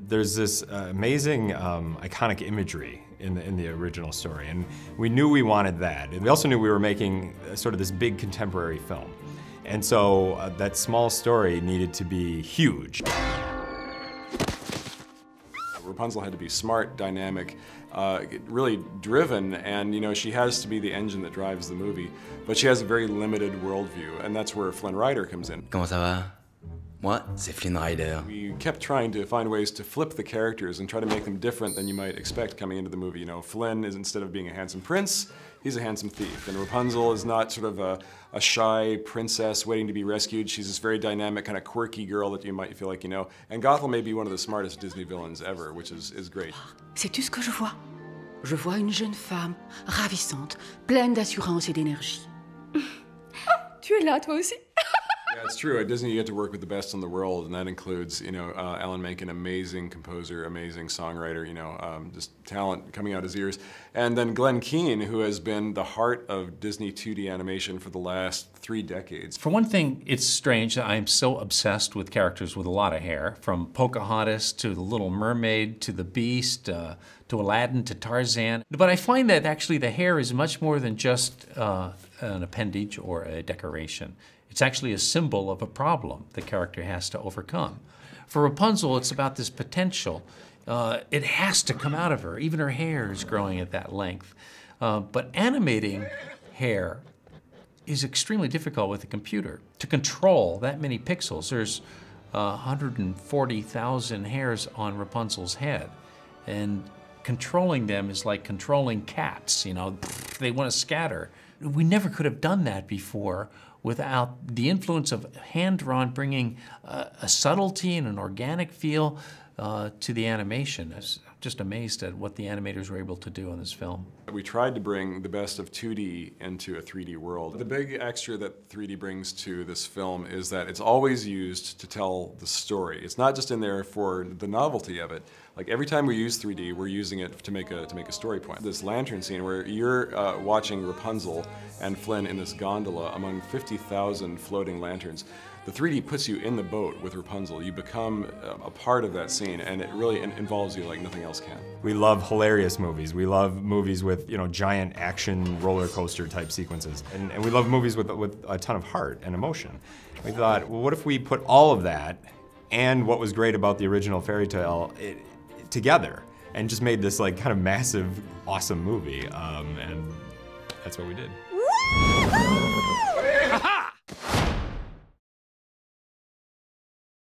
There's this amazing, iconic imagery in the original story, and we knew we wanted that. And we also knew we were making sort of this big contemporary film. And so that small story needed to be huge. Rapunzel had to be smart, dynamic, really driven, and you know, she has to be the engine that drives the movie, but she has a very limited worldview, and that's where Flynn Rider comes in. Comment ça va? Moi, c'est Flynn Rider. We kept trying to find ways to flip the characters and try to make them different than you might expect coming into the movie. You know, Flynn is, instead of being a handsome prince, he's a handsome thief. And Rapunzel is not sort of a shy princess waiting to be rescued. She's this very dynamic, kind of quirky girl that you might feel like you know. And Gothel may be one of the smartest Disney villains ever, which is great. Sais-tu ce que je vois? Je vois une jeune femme ravissante, pleine d'assurance et d'énergie. Tu es là, toi aussi? Yeah, it's true. At Disney, you get to work with the best in the world, and that includes, you know, Alan Menken, amazing composer, amazing songwriter, you know, just talent coming out his ears. And then Glenn Keane, who has been the heart of Disney 2D animation for the last 3 decades. For one thing, it's strange that I'm so obsessed with characters with a lot of hair, from Pocahontas to the Little Mermaid to the Beast to Aladdin to Tarzan. But I find that actually the hair is much more than just an appendage or a decoration. It's actually a symbol of a problem the character has to overcome. For Rapunzel, it's about this potential. It has to come out of her. Even her hair is growing at that length. But animating hair is extremely difficult with a computer. To control that many pixels, there's 140,000 hairs on Rapunzel's head. And controlling them is like controlling cats, you know, they want to scatter. We never could have done that before without the influence of hand-drawn, bringing a subtlety and an organic feel to the animation. I was just amazed at what the animators were able to do in this film. We tried to bring the best of 2D into a 3D world. The big extra that 3D brings to this film is that it's always used to tell the story. It's not just in there for the novelty of it. Like every time we use 3D, we're using it to make a story point. This lantern scene where you're watching Rapunzel and Flynn in this gondola among 50,000 floating lanterns. The 3D puts you in the boat with Rapunzel. You become a part of that scene, and it really involves you like nothing else can. We love hilarious movies. We love movies with, you know, giant action roller coaster type sequences. And we love movies with a ton of heart and emotion. We thought, well, what if we put all of that and what was great about the original fairy tale together and just made this like kind of massive, awesome movie. And that's what we did.